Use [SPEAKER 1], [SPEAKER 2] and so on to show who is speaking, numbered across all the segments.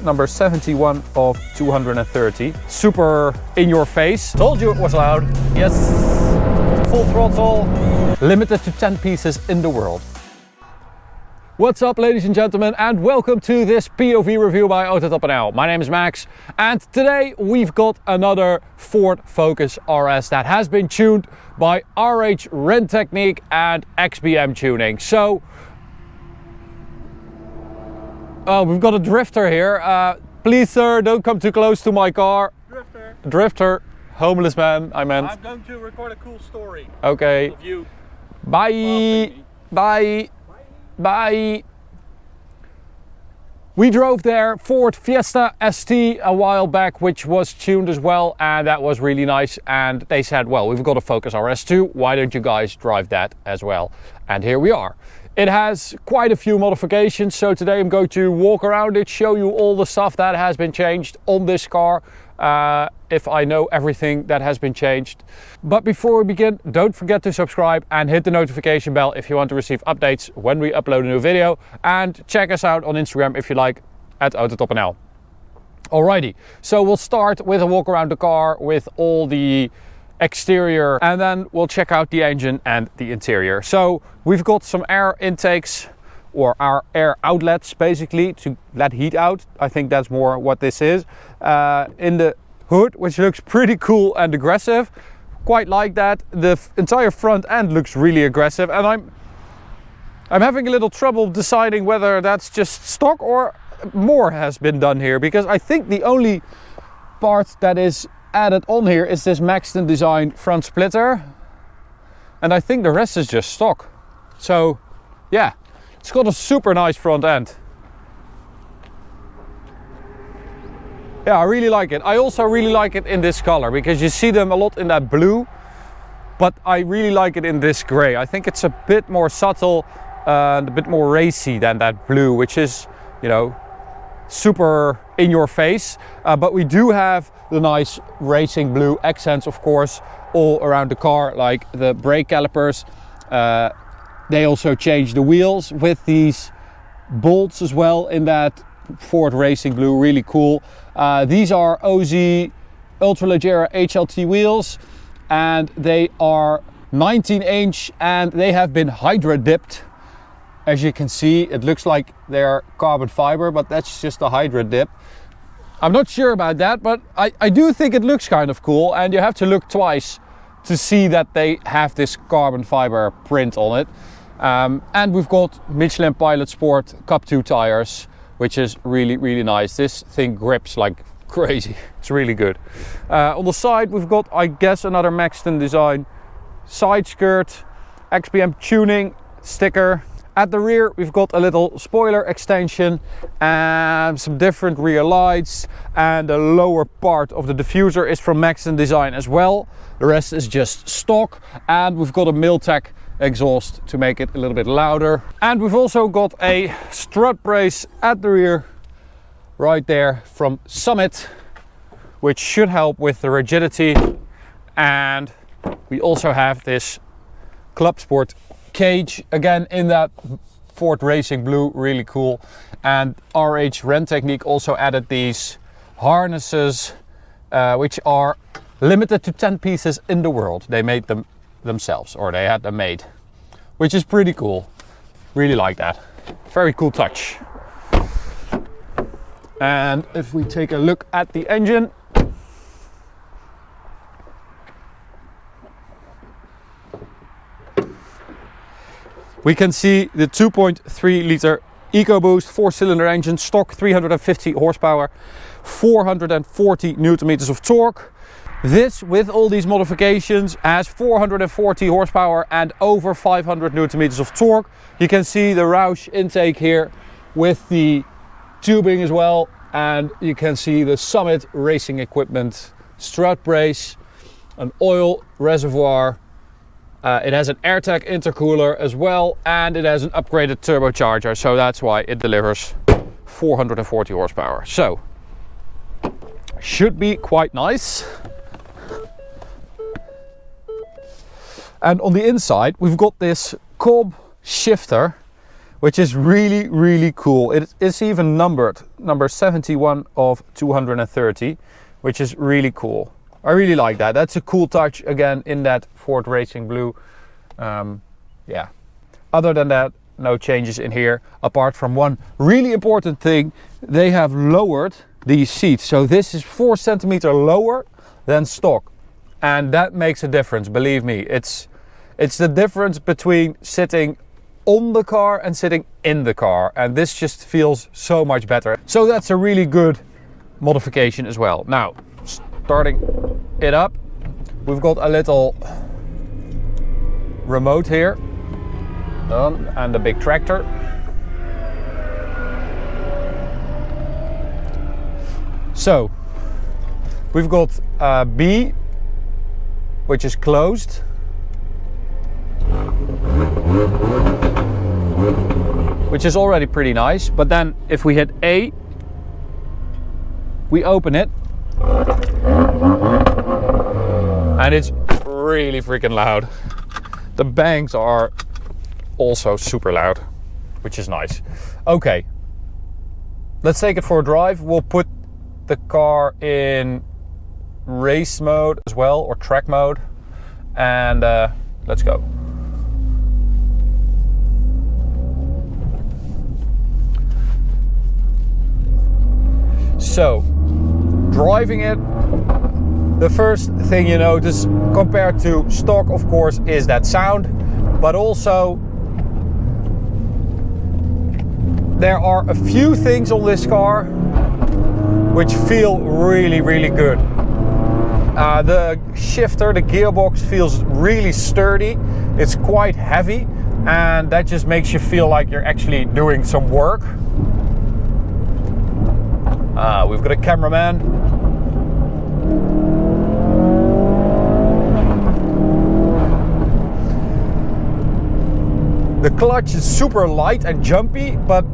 [SPEAKER 1] number 71 of 230. Super in your face. Told you it was loud. Yes, full throttle. Limited to 10 pieces in the world. What's up, ladies and gentlemen, and welcome to this POV review by AutoTopNL. My name is Max, and today we've got another Ford Focus RS that has been tuned by RH Renntechniek and XBM tuning. So, we've got a drifter here. Please, sir, don't come too close to my car.
[SPEAKER 2] Drifter.
[SPEAKER 1] Drifter. Homeless man, I meant.
[SPEAKER 2] I'm going to record a cool story.
[SPEAKER 1] Okay.
[SPEAKER 2] Of you.
[SPEAKER 1] Bye. Bye. Bye. We drove their Ford Fiesta ST a while back, which was tuned as well, and that was really nice. And they said, well, we've got a Focus RS too, why don't you guys drive that as well? And here we are. It has quite a few modifications, so today I'm going to walk around it, show you all the stuff that has been changed on this car, if I know everything that has been changed. But before we begin, don't forget to subscribe and hit the notification bell if you want to receive updates when we upload a new video. And check us out on Instagram if you like, at AutoTopNL. Alrighty, so we'll start with a walk around the car with all the exterior, and then we'll check out the engine and the interior. So we've got some air intakes, or our air outlets basically, to let heat out. I think that's more what this is. In the hood, which looks pretty cool and aggressive. Quite like that. The entire front end looks really aggressive, and I'm having a little trouble deciding whether that's just stock or more has been done here, because I think the only part that is added on here is this Maxton design front splitter, and I think the rest is just stock. So yeah, it's got a super nice front end. Yeah, I really like it. I also really like it in this color, because you see them a lot in that blue, but I really like it in this gray. I think it's a bit more subtle and a bit more racy than that blue, which is, you know, super in your face. But we do have the nice racing blue accents, of course, all around the car, like the brake calipers. They also changed the wheels with these bolts as well in that Ford racing blue, really cool. These are OZ Ultraleggera HLT wheels, and they are 19-inch, and they have been hydro dipped. As you can see, it looks like they're carbon fiber, but that's just a hydro dip. I'm not sure about that, but I do think it looks kind of cool, and you have to look twice to see that they have this carbon fiber print on it. And we've got Michelin Pilot Sport Cup 2 tires, which is really, really nice. This thing grips like crazy. It's really good. On the side, we've got, I guess, another Maxton design side skirt, XBM tuning sticker. At the rear, we've got a little spoiler extension and some different rear lights, and the lower part of the diffuser is from Maxton design as well. The rest is just stock, and we've got a Miltech exhaust to make it a little bit louder. And we've also got a strut brace at the rear right there from Summit, which should help with the rigidity. And we also have this Club Sport cage, again in that Ford racing blue, really cool. And RH Renntechniek also added these harnesses, which are limited to 10 pieces in the world. They made them themselves, or they had them made, which is pretty cool. Really like that. Very cool touch. And if we take a look at the engine, we can see the 2.3 liter EcoBoost 4-cylinder engine, stock 350 horsepower, 440 newton meters of torque. This, with all these modifications, has 440 horsepower and over 500 newton meters of torque. You can see the Roush intake here with the tubing as well, and you can see the Summit racing equipment, strut brace, an oil reservoir. It has an AirTag intercooler as well, and it has an upgraded turbocharger, so that's why it delivers 440 horsepower. So, should be quite nice. And on the inside, we've got this cob shifter, which is really, really cool. It is even numbered, number 71 of 230, which is really cool. I really like that. That's a cool touch again in that Ford Racing Blue. Yeah. Other than that, no changes in here, apart from one really important thing. They have lowered these seats. So this is 4 centimeters lower than stock. And that makes a difference, believe me. It's the difference between sitting on the car and sitting in the car. And this just feels so much better. So that's a really good modification as well. Now, starting it up, we've got a little remote here. And the big tractor. So we've got B, which is closed, which is already pretty nice. But then if we hit A, we open it, and it's really freaking loud. The bangs are also super loud, which is nice. Okay, let's take it for a drive. We'll put the car in race mode as well, or track mode, and let's go. So, driving it, the first thing you notice compared to stock, of course, is that sound, but also there are a few things on this car which feel really, really good. The shifter, the gearbox feels really sturdy. It's quite heavy, and that just makes you feel like you're actually doing some work. We've got a cameraman. The clutch is super light and jumpy, but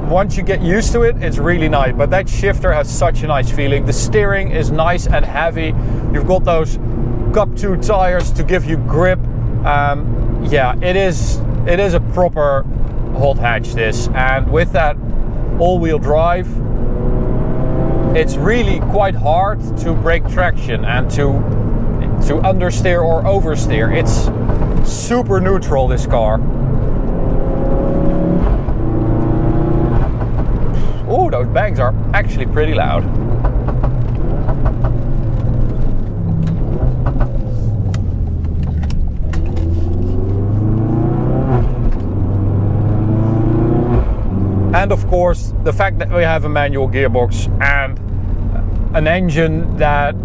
[SPEAKER 1] once you get used to it, it's really nice. But that shifter has such a nice feeling. The steering is nice and heavy. You've got those Cup 2 tires to give you grip. Yeah, it is a proper hot hatch, this. And with that all-wheel drive, it's really quite hard to break traction and to understeer or oversteer. It's super neutral, this car. Oh, those bangs are actually pretty loud. And of course, the fact that we have a manual gearbox and an engine that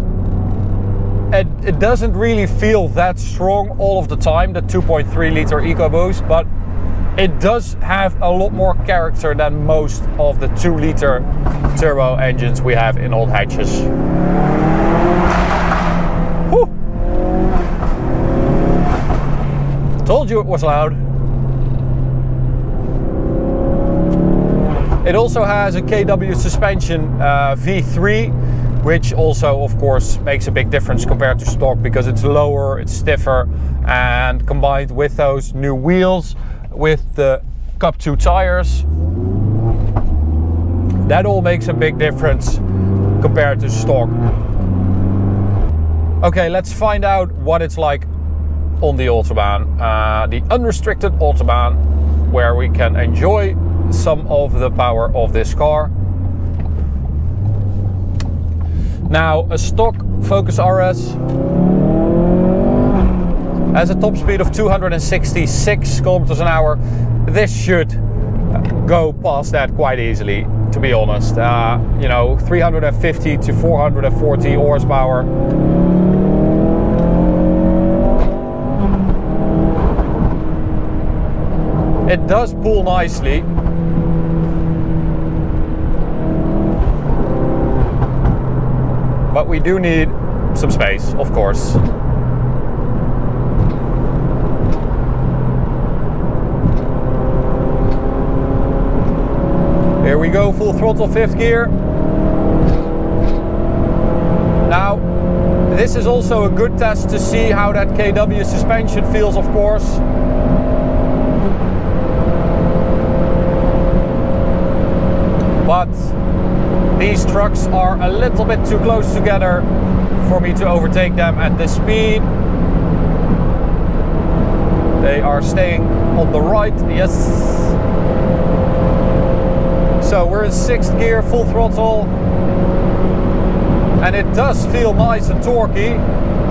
[SPEAKER 1] it doesn't really feel that strong all of the time, the 2.3 liter EcoBoost, but it does have a lot more character than most of the 2 liter turbo engines we have in old hatches. Whew. Told you it was loud. It also has a KW suspension V3, which also of course makes a big difference compared to stock because it's lower, it's stiffer, and combined with those new wheels with the Cup 2 tires, that all makes a big difference compared to stock. Okay, let's find out what it's like on the Autobahn, the unrestricted Autobahn, where we can enjoy some of the power of this car. Now, a stock Focus RS has a top speed of 266 kilometers an hour. This should go past that quite easily, to be honest. You know, 350 to 440 horsepower. It does pull nicely. But we do need some space, of course. Here we go, full throttle, 5th gear. Now, this is also a good test to see how that KW suspension feels, of course. These trucks are a little bit too close together for me to overtake them at this speed. They are staying on the right, yes. So we're in 6th gear, full throttle. And it does feel nice and torquey,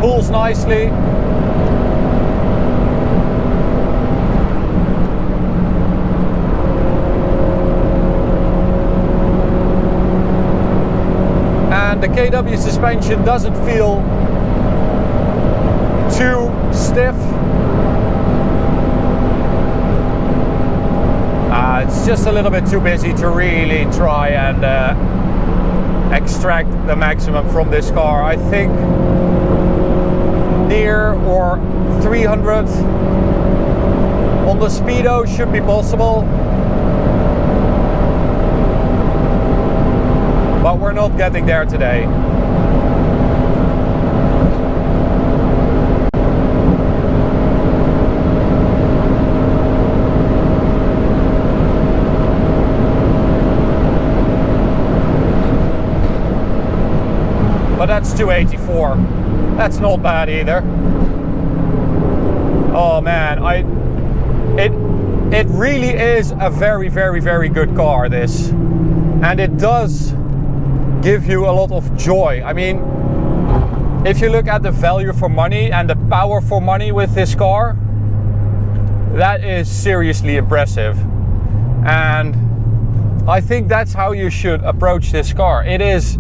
[SPEAKER 1] pulls nicely. And the KW suspension doesn't feel too stiff. It's just a little bit too busy to really try and extract the maximum from this car. I think near or 300 on the speedo should be possible. But we're not getting there today. But that's 284. That's not bad either. Oh man, it really is a very, very, very good car, this. And it does give you a lot of joy. I mean, if you look at the value for money and the power for money with this car, that is seriously impressive. And I think that's how you should approach this car. It is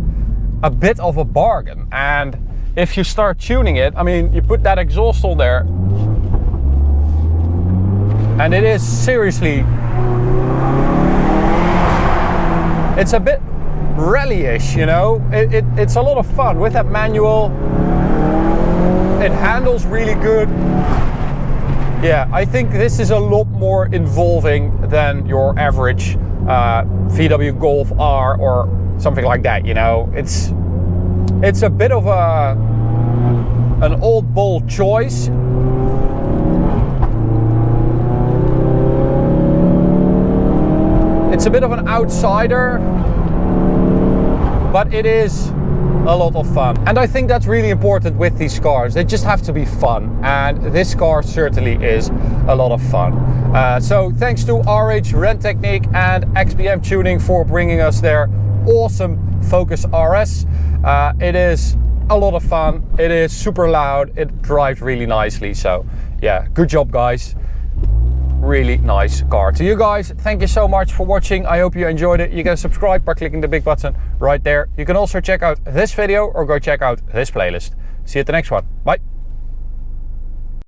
[SPEAKER 1] a bit of a bargain, and if you start tuning it, I mean, you put that exhaust on there and it is seriously, it's a bit rally-ish, you know. It's a lot of fun with that manual. It handles really good. Yeah, I think this is a lot more involving than your average VW Golf R or something like that, you know. It's a bit of an oddball choice. It's a bit of an outsider, but it is a lot of fun. And I think that's really important with these cars. They just have to be fun, and this car certainly is a lot of fun. So thanks to RH Rent Technique and XPM Tuning for bringing us their awesome Focus RS. It is a lot of fun. It is super loud. It drives really nicely. So yeah, good job guys. Really nice car. To you guys, thank you so much for watching. I hope you enjoyed it. You can subscribe by clicking the big button right there. You can also check out this video or go check out this playlist. See you at the next one. Bye.